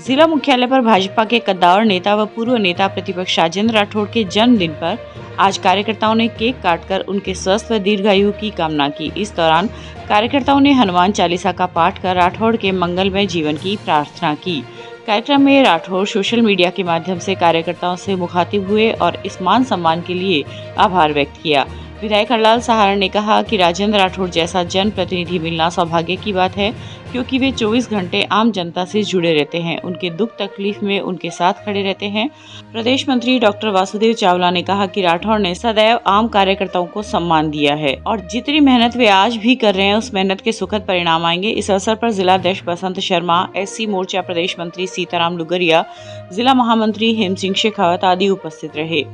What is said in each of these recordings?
जिला मुख्यालय पर भाजपा के कद्दावर नेता व पूर्व नेता प्रतिपक्ष राजेंद्र राठौड़ के जन्मदिन पर आज कार्यकर्ताओं ने केक काटकर उनके स्वस्थ व दीर्घायु की कामना की। इस दौरान कार्यकर्ताओं ने हनुमान चालीसा का पाठ कर राठौड़ के मंगलमय जीवन की प्रार्थना की। कार्यक्रम में राठौड़ सोशल मीडिया के माध्यम से कार्यकर्ताओं से मुखातिब हुए और इस मान सम्मान के लिए आभार व्यक्त किया। विधायक हरलाल सहारण ने कहा कि राजेंद्र राठौड़ जैसा जन प्रतिनिधि मिलना सौभाग्य की बात है, क्योंकि वे 24 घंटे आम जनता से जुड़े रहते हैं, उनके दुख तकलीफ में उनके साथ खड़े रहते हैं। प्रदेश मंत्री डॉक्टर वासुदेव चावला ने कहा कि राठौड़ ने सदैव आम कार्यकर्ताओं को सम्मान दिया है और जितनी मेहनत वे आज भी कर रहे हैं उस मेहनत के सुखद परिणाम आएंगे। इस अवसर पर जिला अध्यक्ष बसंत शर्मा, SC मोर्चा प्रदेश मंत्री सीताराम लुगरिया, जिला महामंत्री हेम सिंह शेखावत आदि उपस्थित रहे।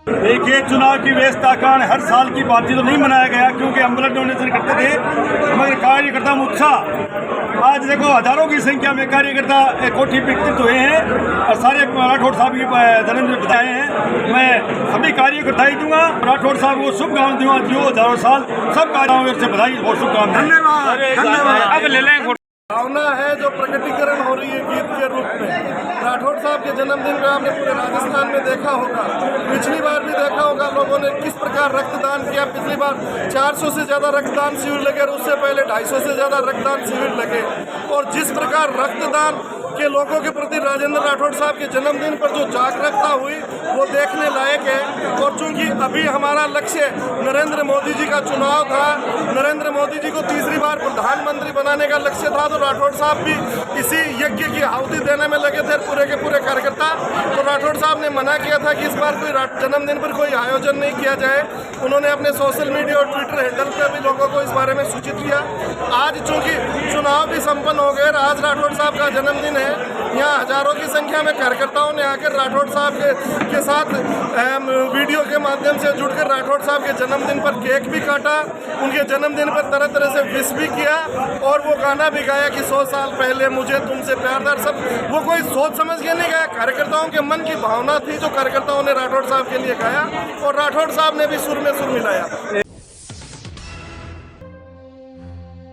देखिए, चुनाव की व्यवस्था कारण हर साल की बात तो नहीं मनाया गया, क्योंकि हम ब्लड डोनेशन करते थे, मगर कार्यकर्ता में उत्साह। आज देखो हजारों की संख्या में कार्यकर्ता कोठी पे एकत्रित हुए हैं और सारे राठौड़ साहब की जन्मदिन बधाए हैं। मैं सभी कार्यकर्ता ही दूंगा, राठौड़ साहब को शुभकामनाएं दूंगा, जो हजारों साल सब कार्यों से बधाई और शुभकामनाएं। धन्यवाद। अब ले लें भावना है जो प्रकटीकरण हो रही है गीत के रूप में। राठौड़ साहब के जन्मदिन में आपने पूरे राजस्थान में देखा होगा, पिछली बार भी देखा होगा लोगों ने किस प्रकार रक्तदान किया। पिछली बार 400 से ज़्यादा रक्तदान शिविर लगे और उससे पहले 250 से ज़्यादा रक्तदान शिविर लगे। और जिस प्रकार रक्तदान के लोगों के प्रति राजेंद्र राठौड़ साहब के जन्मदिन पर जो जागरूकता हुई वो देखने लायक है। और चूंकि अभी हमारा लक्ष्य नरेंद्र मोदी जी का चुनाव था, नरेंद्र मोदी जी को तीसरी बार प्रधानमंत्री बनाने का लक्ष्य था, तो राठौड़ साहब भी इसी यज्ञ की आहुति देने में लगे थे, पूरे के पूरे कार्यकर्ता। तो राठौड़ साहब ने मना किया था कि इस बार कोई जन्मदिन पर कोई आयोजन नहीं किया जाए। उन्होंने अपने सोशल मीडिया और ट्विटर हैंडल पर भी लोगों को इस बारे में सूचित किया। आज चूंकि चुनाव भी संपन्न हो गए, आज राठौड़ साहब का जन्मदिन है। यहाँ हजारों की संख्या में कार्यकर्ताओं ने आकर राठौड़ साहब के साथ वीडियो के माध्यम से जुड़कर राठौड़ साहब के जन्मदिन पर केक भी काटा, उनके जन्मदिन पर तरह तरह से विश भी किया और वो गाना भी गाया कि 100 साल पहले मुझे तुमसे प्यार था। सब वो कोई सोच समझ के नहीं गाया, कार्यकर्ताओं के मन की भावना थी जो कार्यकर्ताओं ने राठौड़ साहब के लिए गाया और राठौड़ साहब ने भी सुर में सुर मिलाया।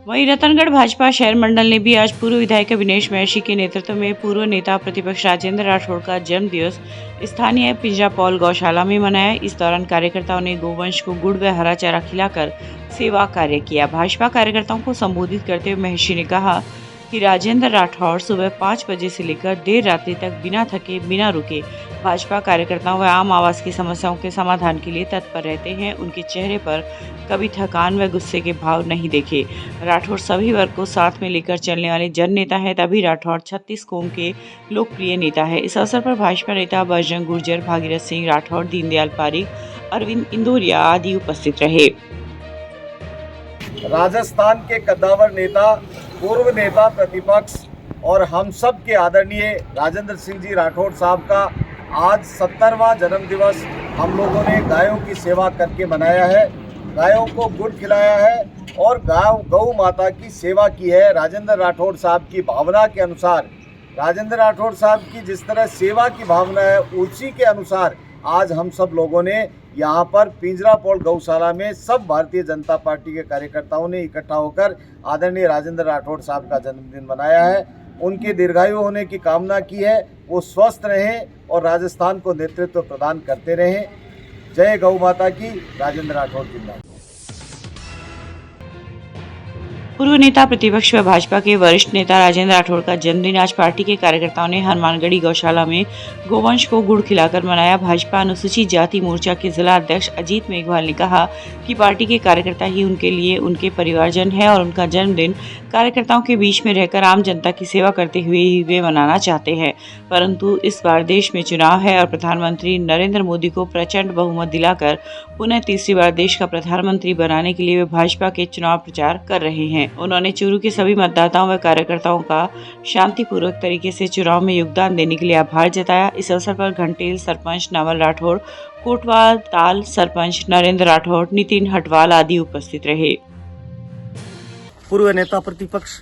वहीं रतनगढ़ भाजपा शहर मंडल ने भी आज पूर्व विधायक अविनेश महर्षि के नेतृत्व में पूर्व नेता प्रतिपक्ष राजेंद्र राठौड़ का जन्म दिवस स्थानीय पिंजरापौल गौशाला में मनाया। इस दौरान कार्यकर्ताओं ने गोवंश को गुड़ व हरा चारा खिलाकर सेवा कार्य किया। भाजपा कार्यकर्ताओं को संबोधित करते हुए महर्षि ने कहा कि राजेंद्र राठौड़ सुबह 5 बजे से लेकर देर रात्रि तक बिना थके बिना रुके भाजपा कार्यकर्ताओं व आम आवास की समस्याओं के समाधान के लिए तत्पर रहते हैं। उनके चेहरे पर कभी थकान व गुस्से के भाव नहीं देखे। राठौड़ सभी वर्ग को साथ में लेकर चलने वाले जन नेता है, तभी राठौड़ 36 कौम के लोकप्रिय नेता है। इस अवसर पर भाजपा नेता बजरंग गुर्जर, भागीरथ सिंह राठौड़, दीनदयाल पारीक, अरविंद इंदौरिया आदि उपस्थित रहे। राजस्थान के कद्दावर नेता, पूर्व नेता प्रतिपक्ष और हम सब के आदरणीय राजेंद्र सिंह जी राठौड़ साहब का आज 70वां जन्म दिवस हम लोगों ने गायों की सेवा करके मनाया है। गायों को गुड़ खिलाया है और गौ माता की सेवा की है। राजेंद्र राठौड़ साहब की भावना के अनुसार, राजेंद्र राठौड़ साहब की जिस तरह सेवा की भावना है उसी के अनुसार आज हम सब लोगों ने यहाँ पर पिंजरापौल गौशाला में सब भारतीय जनता पार्टी के कार्यकर्ताओं ने इकट्ठा होकर आदरणीय राजेंद्र राठौड़ साहब का जन्मदिन मनाया है। उनके दीर्घायु होने की कामना की है, वो स्वस्थ रहें और राजस्थान को नेतृत्व प्रदान करते रहें। जय गौ माता की। राजेंद्र राठौड़ जिंदाबाद। पूर्व नेता प्रतिपक्ष व भाजपा के वरिष्ठ नेता राजेंद्र राठौड़ का जन्मदिन आज पार्टी के कार्यकर्ताओं ने हनुमानगढ़ी गौशाला में गोवंश को गुड़ खिलाकर मनाया। भाजपा अनुसूचित जाति मोर्चा के जिला अध्यक्ष अजीत मेघवाल ने कहा कि पार्टी के कार्यकर्ता ही उनके लिए उनके परिवारजन है और उनका जन्मदिन कार्यकर्ताओं के बीच में रहकर आम जनता की सेवा करते हुए ही वे मनाना चाहते हैं। परंतु इस बार देश में चुनाव है और प्रधानमंत्री नरेंद्र मोदी को प्रचंड बहुमत दिलाकर पुनः तीसरी बार देश का प्रधानमंत्री बनाने के लिए वे भाजपा के चुनाव प्रचार कर रहे हैं। उन्होंने चूरू के सभी मतदाताओं व कार्यकर्ताओं का शांतिपूर्वक तरीके से चुनाव में योगदान देने के लिए आभार जताया। इस अवसर पर घंटेल सरपंच नावल राठौड़, कोटवाल ताल सरपंच नरेंद्र राठौड़, नितिन हटवाल आदि उपस्थित रहे। पूर्व नेता प्रतिपक्ष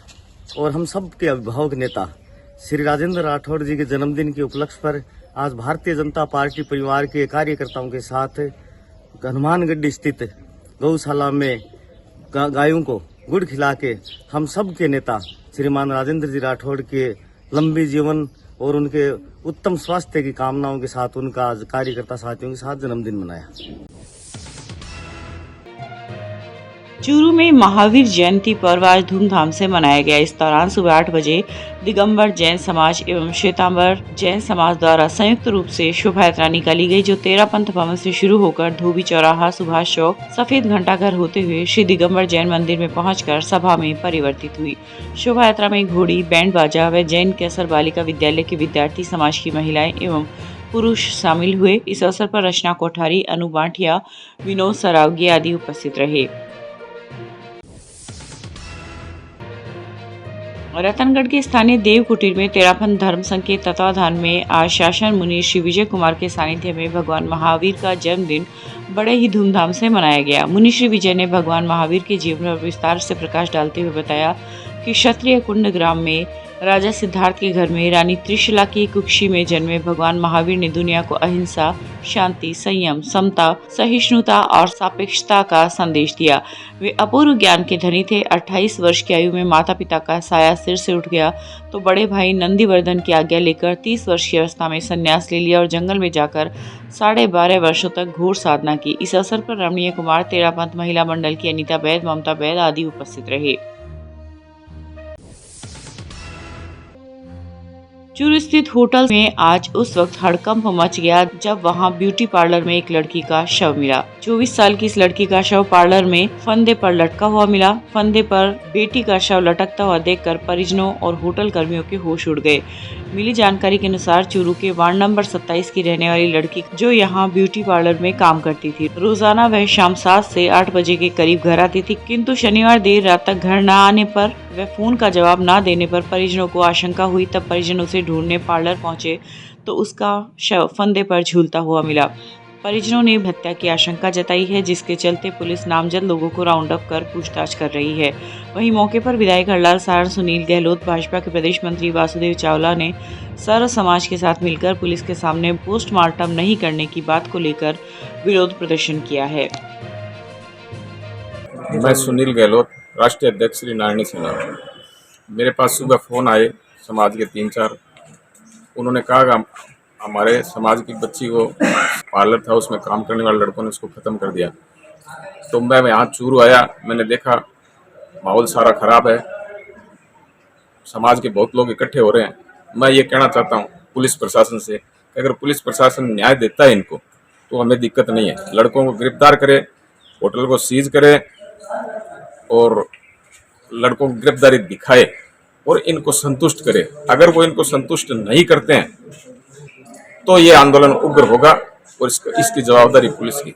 और हम सब के अभिभावक नेता श्री राजेंद्र राठौड़ जी के जन्मदिन के उपलक्ष्य पर आज भारतीय जनता पार्टी परिवार के कार्यकर्ताओं के साथ हनुमानगढ़ी स्थित गौशाला में गायों को गुड़ खिला के हम सब के नेता श्रीमान राजेंद्र जी राठौड़ के लंबी जीवन और उनके उत्तम स्वास्थ्य की कामनाओं के साथ उनका आज कार्यकर्ता साथियों के साथ जन्मदिन मनाया। चूरू में महावीर जयंती पर्व आज धूमधाम से मनाया गया। इस दौरान सुबह 8 बजे दिगंबर जैन समाज एवं श्वेतांबर जैन समाज द्वारा संयुक्त रूप से शोभा यात्रा निकाली गई, जो 13 पंथ भवन से शुरू होकर धोबी चौराहा, सुभाष चौक, सफेद घंटाघर होते हुए श्री दिगंबर जैन मंदिर में पहुंचकर सभा में परिवर्तित हुई। शोभा यात्रा में घोड़ी, बैंड बाजा व जैन केसर बालिका विद्यालय के विद्यार्थी, समाज की महिलाएं एवं पुरुष शामिल हुए। इस अवसर पर रचना कोठारी, अनु बांठिया, विनोद सरावगी आदि उपस्थित रहे। रतनगढ़ के स्थानीय देव कुटीर में तेरापंथ धर्म संघ के तत्वाधान में आज शासन मुनि श्री विजय कुमार के सानिध्य में भगवान महावीर का जन्मदिन बड़े ही धूमधाम से मनाया गया। मुनि श्री विजय ने भगवान महावीर के जीवन पर विस्तार से प्रकाश डालते हुए बताया कि क्षत्रिय कुंड ग्राम में राजा सिद्धार्थ के घर में रानी त्रिशला की कुक्षी में जन्मे भगवान महावीर ने दुनिया को अहिंसा, शांति, संयम, समता, सहिष्णुता और सापेक्षता का संदेश दिया। वे अपूर्व ज्ञान के धनी थे। 28 वर्ष की आयु में माता पिता का साया सिर से उठ गया तो बड़े भाई नंदीवर्धन की आज्ञा लेकर 30 वर्ष की अवस्था में संन्यास ले लिया और जंगल में जाकर 12.5 वर्षों तक घोर साधना की। इस अवसर पर रमणीय कुमार, तेरापंथ महिला मंडल की अनीता बैद, ममता बैद आदि उपस्थित रहे। चूरू स्थित होटल में आज उस वक्त हड़कंप मच गया जब वहां ब्यूटी पार्लर में एक लड़की का शव मिला। 24 साल की इस लड़की का शव पार्लर में फंदे पर लटका हुआ मिला। फंदे पर बेटी का शव लटकता हुआ देखकर परिजनों और होटल कर्मियों के होश उड़ गए। मिली जानकारी के अनुसार चूरू के वार्ड नंबर 27 की रहने वाली लड़की जो यहाँ ब्यूटी पार्लर में काम करती थी, रोजाना वह शाम 7 से 8 बजे के करीब घर आती थी, किंतु शनिवार देर रात तक घर न आने पर व फोन का जवाब न देने पर परिजनों को आशंका हुई। तब परिजन उसे ढूंढने पार्लर पहुंचे तो उसका शव फंदे पर झूलता हुआ मिला। परिजनों ने हत्या की आशंका जताई है, जिसके चलते पुलिस नामजद लोगों को राउंड अप कर पूछताछ कर रही है। वहीं मौके पर विधायक हरलाल सारण, सुनील गहलोत, भाजपा के प्रदेश मंत्री वासुदेव चावला ने सर्व समाज के साथ मिलकर पुलिस के सामने पोस्टमार्टम नहीं करने की बात को लेकर विरोध प्रदर्शन किया है। मैं सुनील गहलोत, राष्ट्रीय अध्यक्ष श्री नारायणी सेना। मेरे पास सुबह फ़ोन आए समाज के 3-4। उन्होंने कहा कि हमारे समाज की बच्ची को पार्लर था, उसमें काम करने वाले लड़कों ने उसको ख़त्म कर दिया। तो मैं यहाँ चूरू आया, मैंने देखा माहौल सारा ख़राब है, समाज के बहुत लोग इकट्ठे हो रहे हैं। मैं ये कहना चाहता हूँ पुलिस प्रशासन से कि अगर पुलिस प्रशासन न्याय देता है इनको तो हमें दिक्कत नहीं है। लड़कों को गिरफ्तार करे, होटल को सीज करे और लड़कों को गिरफ्तारी दिखाए और इनको संतुष्ट करे। अगर वो इनको संतुष्ट नहीं करते हैं तो ये आंदोलन उग्र होगा और इसकी जवाबदारी पुलिस की।